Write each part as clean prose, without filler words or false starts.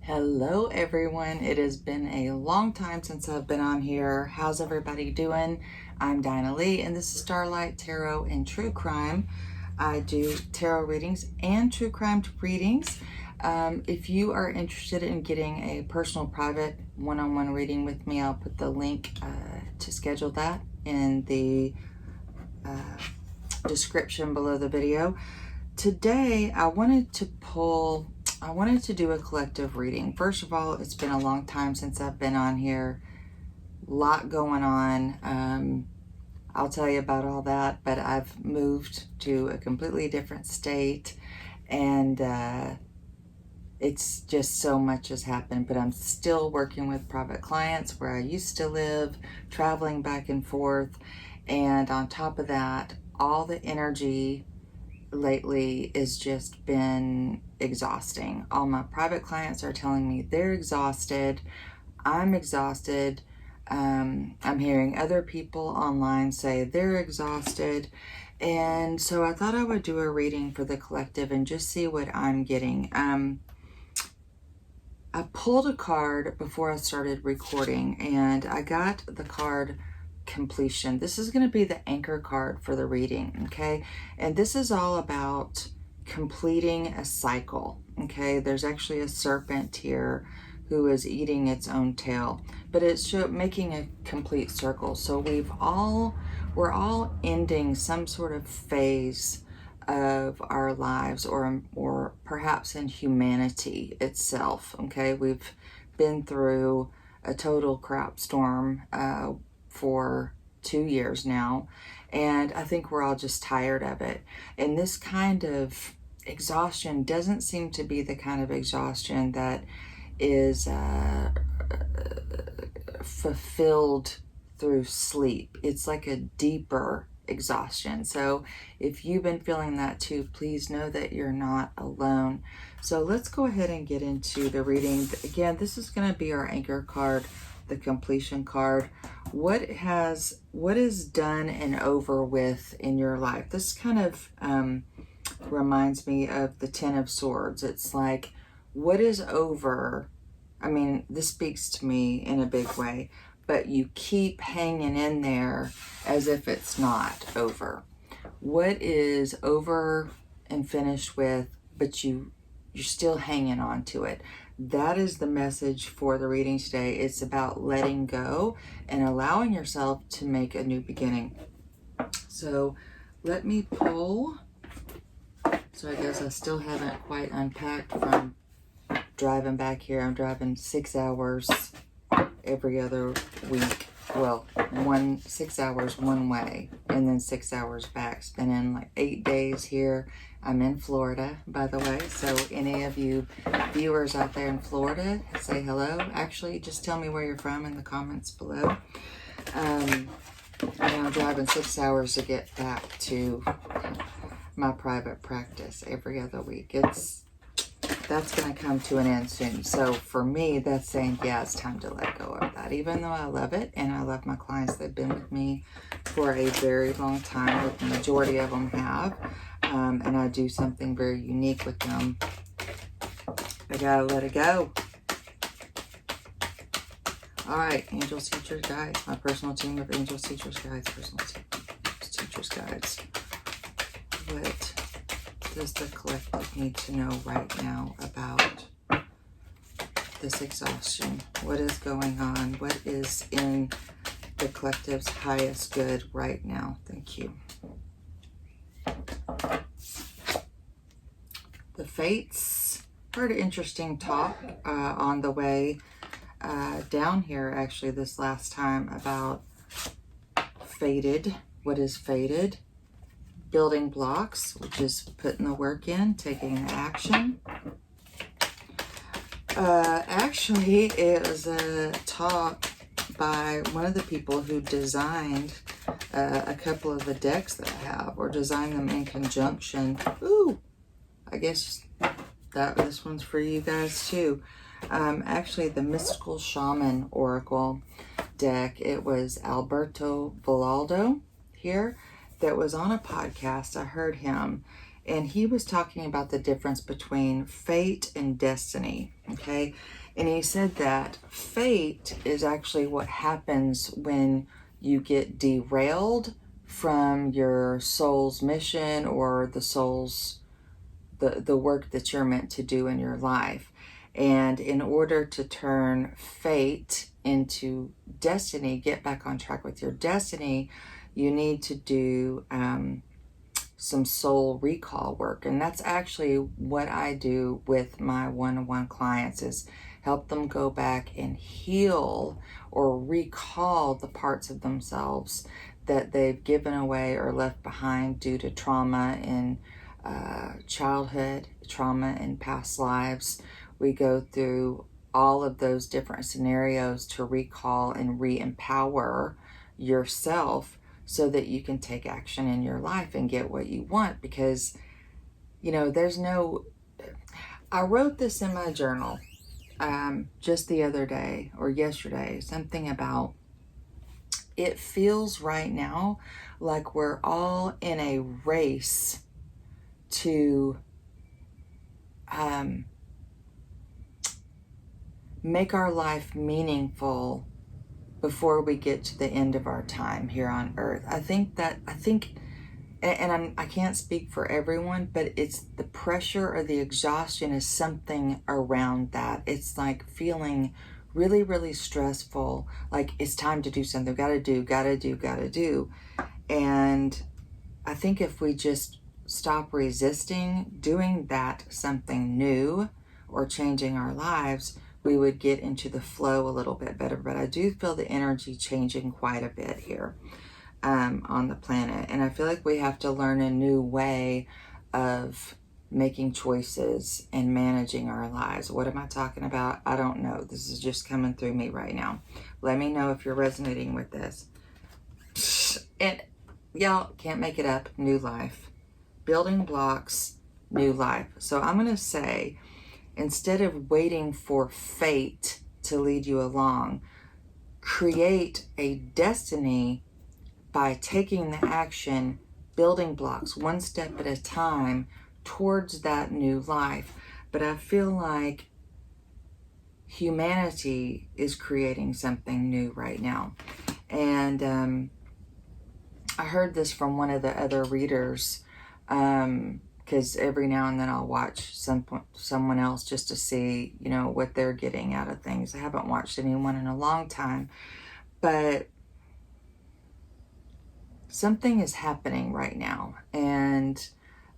Hello everyone. It has been a long time since I've been on here. How's everybody doing? I'm Dinah Lee and this is Starlight Tarot and True Crime. I do tarot readings and true crime readings. If you are interested in getting a personal private one-on-one reading with me, I'll put the link to schedule that in the description below the video. Today I wanted to do a collective reading. First of all, it's been a long time since I've been on here. A lot going on. I'll tell you about all that, but I've moved to a completely different state and it's just so much has happened, but I'm still working with private clients where I used to live, traveling back and forth. And on top of that, all the energy lately has just been exhausting. All my private clients are telling me they're exhausted. I'm exhausted. I'm hearing other people online say they're exhausted. And so I thought I would do a reading for the collective and just see what I'm getting. I pulled a card before I started recording and I got the card completion. This is going to be the anchor card for the reading, okay? And this is all about completing a cycle, okay? There's actually a serpent here who is eating its own tail, but it's making a complete circle. So we're all ending some sort of phase of our lives, or perhaps in humanity itself, okay? We've been through a total crap storm for 2 years now, and I think we're all just tired of it. And this kind of exhaustion doesn't seem to be the kind of exhaustion that is fulfilled through sleep. It's like a deeper exhaustion. So if you've been feeling that too, please know that you're not alone. So let's go ahead and get into the reading. Again, this is going to be our anchor card, the completion card. What is done and over with in your life? This kind of reminds me of the Ten of Swords. It's like, what is over? I mean, this speaks to me in a big way, but you keep hanging in there as if it's not over. What is over and finished with, but you're still hanging on to it? That is the message for the reading today. It's about letting go and allowing yourself to make a new beginning. So let me pull. So I guess I still haven't quite unpacked from driving back here. I'm driving 6 hours every other week. Well, 6 hours one way and then 6 hours back. Spending like 8 days here. I'm in Florida, by the way. So any of you viewers out there in Florida, say hello. Actually, just tell me where you're from in the comments below. And I'm driving 6 hours to get back to my private practice every other week. That's going to come to an end soon. So for me, that's saying, yeah, it's time to let go of that. Even though I love it and I love my clients, they've been with me for a very long time. The majority of them have. And I do something very unique with them. I gotta let it go. All right, angels, teachers, guides. My personal team of angels, teachers, guides, personal teachers, guides. What does the collective need to know right now about this exhaustion? What is going on? What is in the collective's highest good right now? Thank you. The Fates. Heard an interesting talk on the way down here, actually, this last time about fated. What is fated? Building blocks, which is putting the work in, taking action. Actually, it was a talk by one of the people who designed a couple of the decks that I have, or designed them in conjunction. Ooh, I guess this one's for you guys too. Actually, the Mystical Shaman Oracle deck, it was Alberto Villaldo here that was on a podcast. I heard him, And he was talking about the difference between fate and destiny, okay? And he said that fate is actually what happens when you get derailed from your soul's mission or the work that you're meant to do in your life. And in order to turn fate into destiny, get back on track with your destiny, you need to do some soul recall work. And that's actually what I do with my one-on-one clients, is help them go back and heal or recall the parts of themselves that they've given away or left behind due to trauma in childhood, trauma in past lives. We go through all of those different scenarios to recall and re-empower yourself so that you can take action in your life and get what you want. Because, you know, I wrote this in my journal just the other day or yesterday, something about it feels right now like we're all in a race to make our life meaningful before we get to the end of our time here on earth. I think, and I can't speak for everyone, but it's the pressure or the exhaustion is something around that. It's like feeling really, really stressful, like it's time to do something, gotta do. And I think if we just stop resisting doing that something new or changing our lives, we would get into the flow a little bit better. But I do feel the energy changing quite a bit here on the planet. And I feel like we have to learn a new way of making choices and managing our lives. What am I talking about? I don't know. This is just coming through me right now. Let me know if you're resonating with this. And y'all can't make it up. New life. Building blocks, new life. So I'm going to say, instead of waiting for fate to lead you along, create a destiny by taking the action, building blocks one step at a time towards that new life. But I feel like humanity is creating something new right now. And I heard this from one of the other readers, because every now and then I'll watch someone else just to see, you know, what they're getting out of things. I haven't watched anyone in a long time, but something is happening right now. And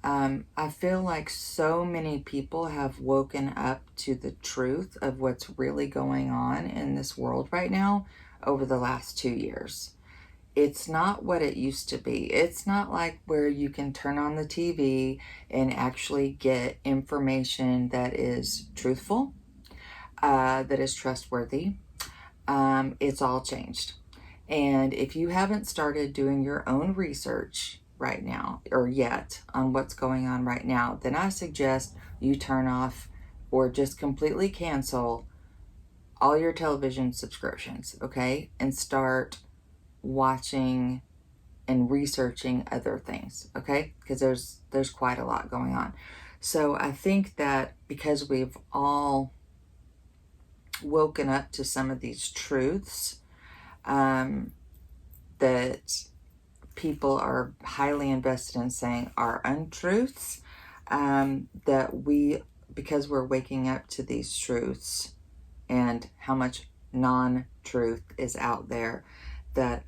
I feel like so many people have woken up to the truth of what's really going on in this world right now over the last 2 years. It's not what it used to be. It's not like where you can turn on the TV and actually get information that is truthful, that is trustworthy. It's all changed. And if you haven't started doing your own research right now or yet on what's going on right now, then I suggest you turn off or just completely cancel all your television subscriptions, okay? And start watching and researching other things, okay? Because there's quite a lot going on. So I think that because we've all woken up to some of these truths that people are highly invested in saying are untruths, that because we're waking up to these truths and how much non-truth is out there, that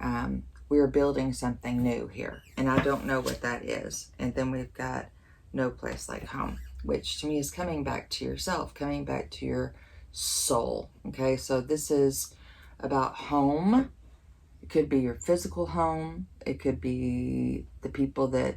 we're building something new here. And I don't know what that is. And then we've got no place like home, which to me is coming back to yourself, coming back to your soul. Okay, so this is about home. It could be your physical home. It could be the people that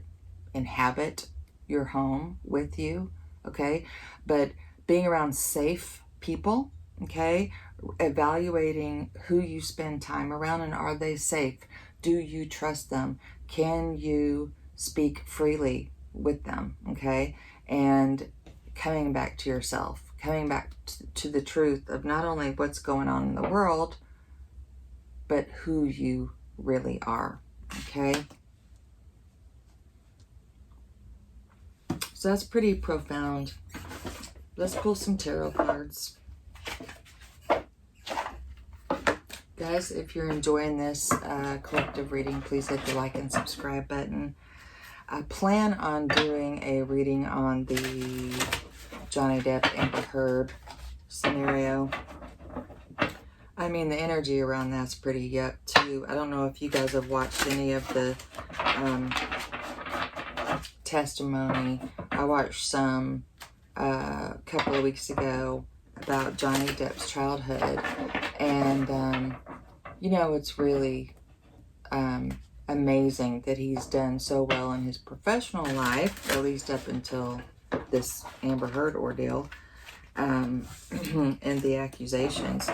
inhabit your home with you. Okay, but being around safe people. Okay, evaluating who you spend time around and are they safe? Do you trust them? Can you speak freely with them? Okay, and coming back to yourself, coming back to the truth of not only what's going on in the world, but who you really are. Okay. So that's pretty profound. Let's pull some tarot cards. Guys, if you're enjoying this collective reading, please hit the like and subscribe button. I plan on doing a reading on the Johnny Depp Amber Heard scenario. I mean, the energy around that's pretty yuck too. I don't know if you guys have watched any of the testimony. I watched some a couple of weeks ago about Johnny Depp's childhood, and you know, it's really amazing that he's done so well in his professional life, at least up until this Amber Heard ordeal and the accusations.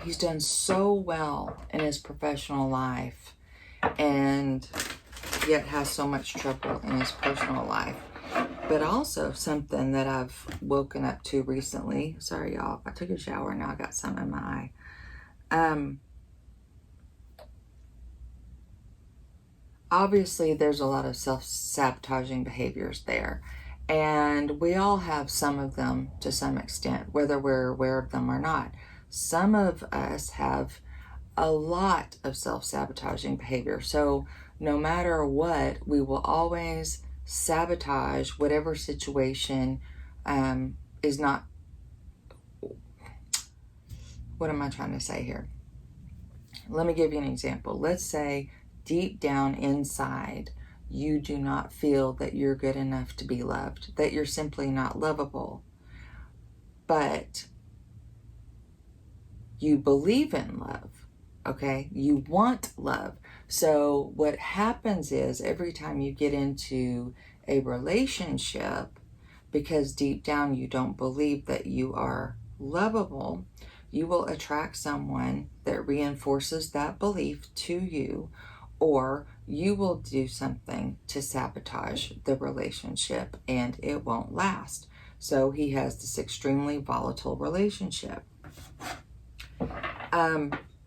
He's done so well in his professional life, and yet has so much trouble in his personal life. But also something that I've woken up to recently. Sorry, y'all. I took a shower and now I got some in my eye. Obviously, there's a lot of self-sabotaging behaviors there. And we all have some of them to some extent, whether we're aware of them or not. Some of us have a lot of self-sabotaging behavior. So no matter what, we will always sabotage whatever situation is not... What am I trying to say here? Let me give you an example. Let's say deep down inside, you do not feel that you're good enough to be loved, that you're simply not lovable. But you believe in love, okay? You want love. So what happens is every time you get into a relationship, because deep down you don't believe that you are lovable, you will attract someone that reinforces that belief to you, or you will do something to sabotage the relationship and it won't last. So he has this extremely volatile relationship.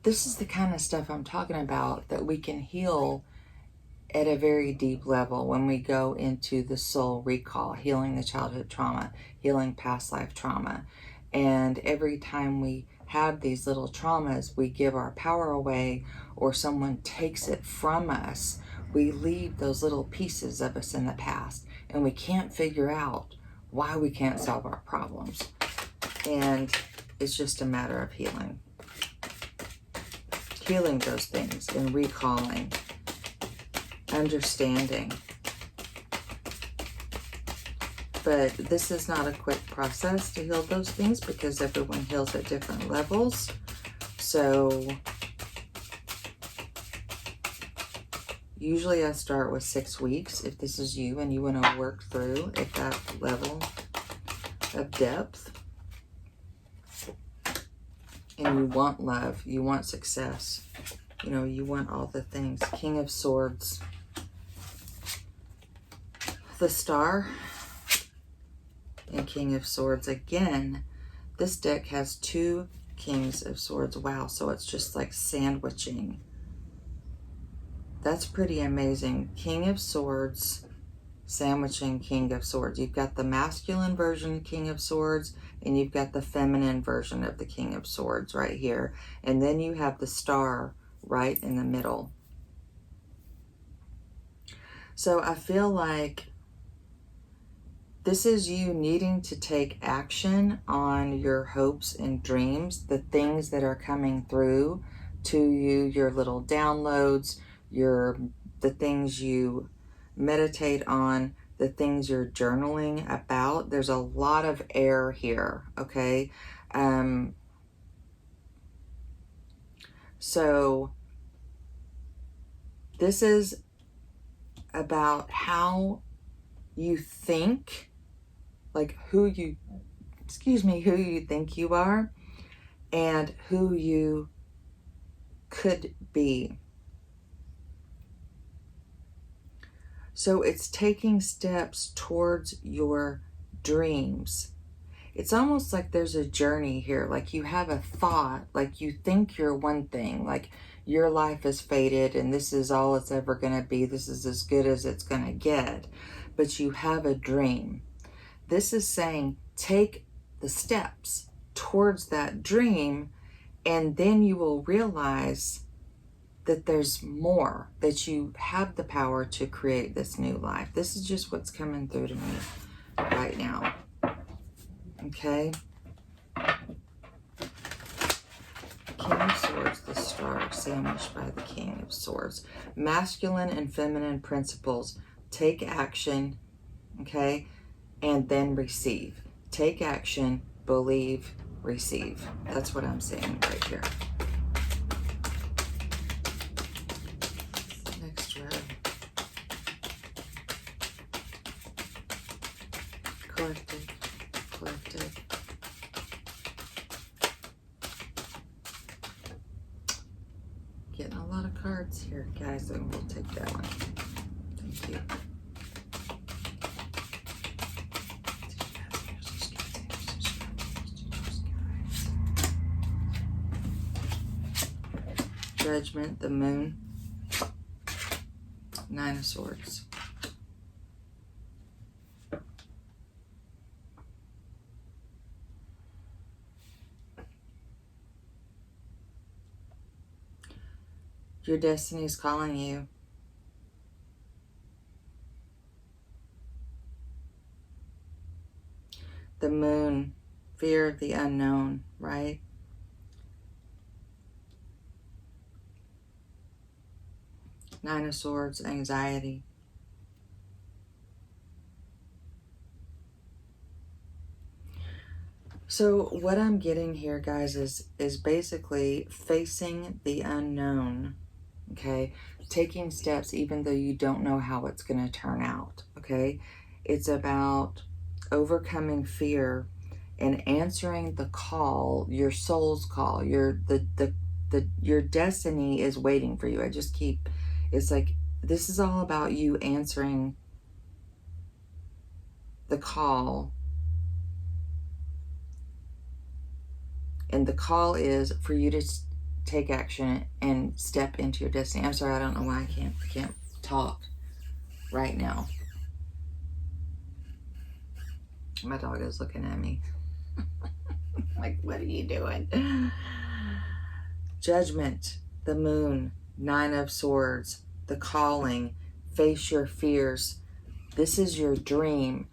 This is the kind of stuff I'm talking about that we can heal at a very deep level when we go into the soul recall, healing the childhood trauma, healing past life trauma. And every time we have these little traumas, we give our power away, or someone takes it from us. We leave those little pieces of us in the past, and we can't figure out why we can't solve our problems. And it's just a matter of healing those things and recalling, understanding. But this is not a quick process to heal those things because everyone heals at different levels. So usually I start with 6 weeks if this is you and you want to work through at that level of depth. And you want love, you want success, you know, you want all the things. King of Swords, the Star, and King of Swords. Again, this deck has 2 Kings of Swords. Wow, so it's just like sandwiching. That's pretty amazing. King of Swords, sandwiching King of Swords. You've got the masculine version King of Swords, and you've got the feminine version of the King of Swords right here. And then you have the Star right in the middle. So I feel like this is you needing to take action on your hopes and dreams, the things that are coming through to you, your little downloads, the things you meditate on, the things you're journaling about. There's a lot of air here, okay? So this is about how you think, like who you think you are and who you could be. So it's taking steps towards your dreams. It's almost like there's a journey here, like you have a thought, like you think you're one thing, like your life is fated and this is all it's ever going to be, this is as good as it's going to get. but you have a dream. This is saying take the steps towards that dream, and then you will realize that there's more, that you have the power to create this new life. This is just what's coming through to me right now. Okay? King of Swords, the star sandwiched by the King of Swords. Masculine and feminine principles. Take action, okay? And then receive. Take action, believe, receive. That's what I'm saying right here. Next row. Collective, collective. Getting a lot of cards here, guys, and we'll take that one. Thank you. Judgment, the Moon, Nine of Swords. Your destiny is calling you. The Moon, fear of the unknown, right? Nine of Swords, anxiety. So what I'm getting here, guys, is basically facing the unknown, okay? Taking steps even though you don't know how it's going to turn out, okay? It's about overcoming fear and answering the call, your soul's call. Your destiny is waiting for you. It's like, this is all about you answering the call. And the call is for you to take action and step into your destiny. I'm sorry, I don't know why I can't talk right now. My dog is looking at me. Like, what are you doing? Judgment, the Moon, Nine of Swords, the calling, face your fears. This is your dream.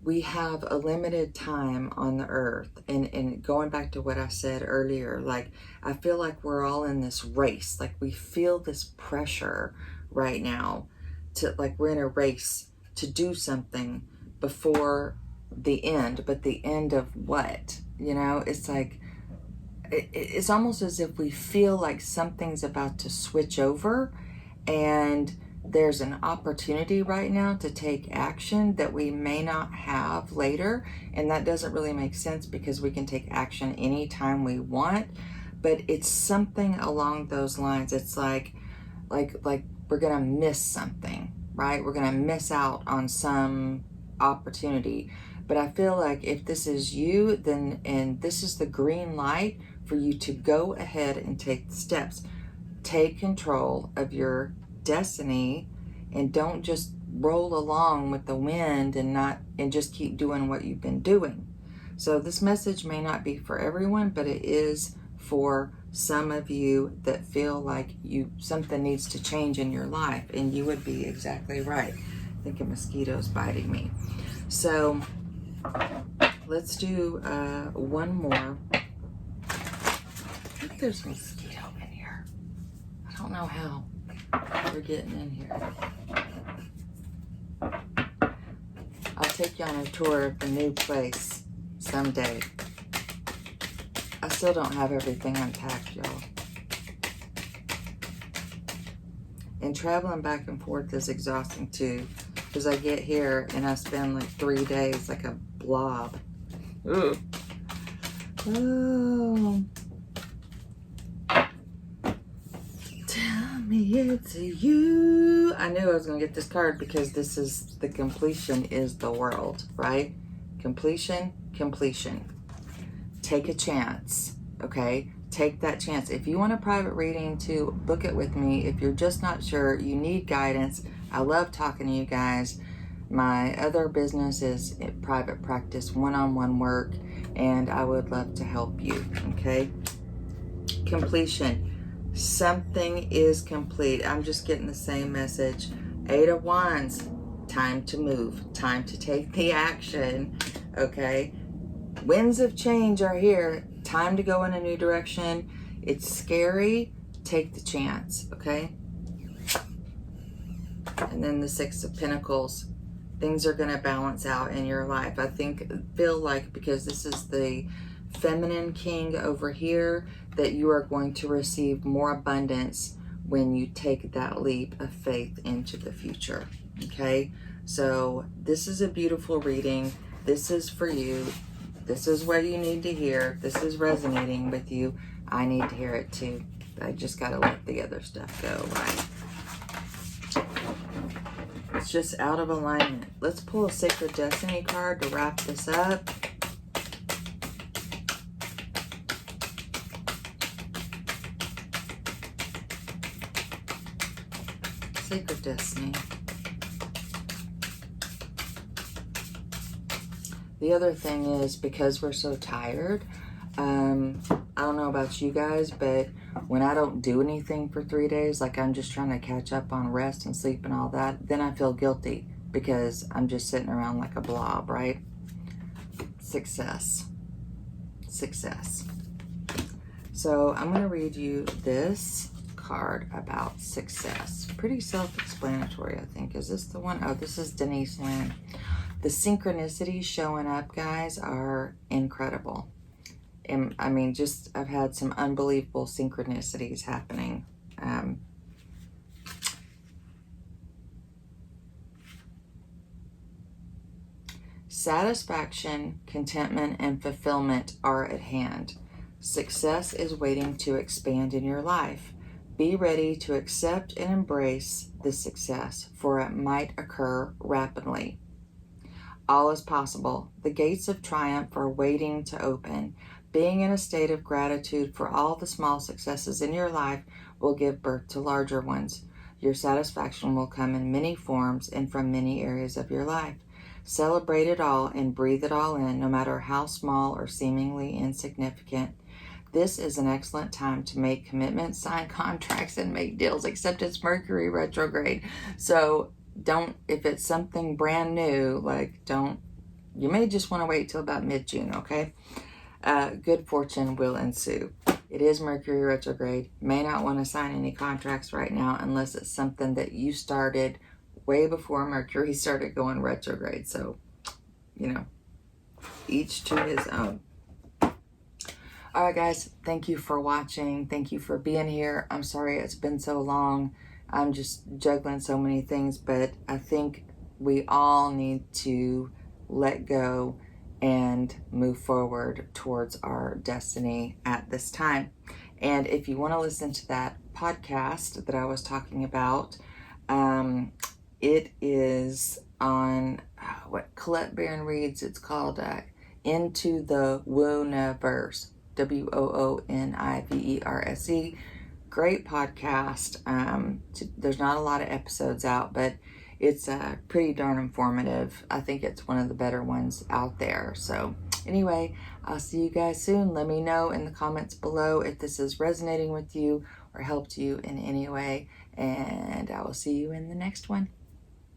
We have a limited time on the earth. And going back to what I said earlier, like, I feel like we're all in this race. Like, we feel this pressure right now to, like, we're in a race to do something before the end. But the end of what? You know, it's like, it's almost as if we feel like something's about to switch over, and there's an opportunity right now to take action that we may not have later. And that doesn't really make sense because we can take action anytime we want, but it's something along those lines. It's like we're gonna miss something, right? We're gonna miss out on some opportunity. But I feel like if this is you, then, and this is the green light for you to go ahead and take the steps. Take control of your destiny and don't just roll along with the wind and just keep doing what you've been doing. So this message may not be for everyone, but it is for some of you that feel like something needs to change in your life, and you would be exactly right. I think a mosquito's biting me. So let's do one more. I think there's a mosquito in here. I don't know how we're getting in here. I'll take you on a tour of the new place someday. I still don't have everything unpacked, y'all. And traveling back and forth is exhausting too, because I get here and I spend like 3 days like a blob. Ugh. Oh. Tell me it's you. I knew I was going to get this card because this is the completion is the world, right? Completion, completion. Take a chance, okay? Take that chance. If you want a private reading to book it with me, if you're just not sure, you need guidance, I love talking to you guys, My other business is private practice, one-on-one work, and I would love to help you, okay? Completion. Something is complete. I'm just getting the same message. 8 of Wands. Time to move. Time to take the action, okay? Winds of change are here. Time to go in a new direction. It's scary. Take the chance, okay? And then the Six of Pentacles. Things are going to balance out in your life. I feel like because this is the feminine king over here, that you are going to receive more abundance when you take that leap of faith into the future, okay? So this is a beautiful reading. This is for you. This is what you need to hear. This is resonating with you. I need to hear it too. I just got to let the other stuff go, right? It's just out of alignment. Let's pull a Sacred Destiny card to wrap this up. Sacred Destiny. The other thing is, because we're so tired, I don't know about you guys, but when I don't do anything for 3 days, like I'm just trying to catch up on rest and sleep and all that, then I feel guilty because I'm just sitting around like a blob, right? Success. Success. So I'm going to read you this card about success. Pretty self-explanatory, I think. Is this the one? Oh, this is Denise Lynn. The synchronicities showing up, guys, are incredible. And I mean, I've had some unbelievable synchronicities happening. Satisfaction, contentment, and fulfillment are at hand. Success is waiting to expand in your life. Be ready to accept and embrace the success, for it might occur rapidly. All is possible. The gates of triumph are waiting to open. Being in a state of gratitude for all the small successes in your life will give birth to larger ones. Your satisfaction will come in many forms and from many areas of your life. Celebrate it all and breathe it all in, no matter how small or seemingly insignificant. This is an excellent time to make commitments, sign contracts, and make deals, except it's Mercury retrograde. So if it's something brand new, you may just want to wait till about mid-June, okay? Good fortune will ensue. It is Mercury retrograde. May not want to sign any contracts right now unless it's something that you started way before Mercury started going retrograde. So, each to his own. All right, guys, thank you for watching. Thank you for being here. I'm sorry it's been so long. I'm just juggling so many things, but I think we all need to let go and move forward towards our destiny at this time. And if you want to listen to that podcast that I was talking about, it is on what Colette Baron reads. It's called Into the Wooniverse, WOONIVERSE. Great podcast. There's not a lot of episodes out, but it's pretty darn informative. I think it's one of the better ones out there. So anyway, I'll see you guys soon. Let me know in the comments below if this is resonating with you or helped you in any way. And I will see you in the next one.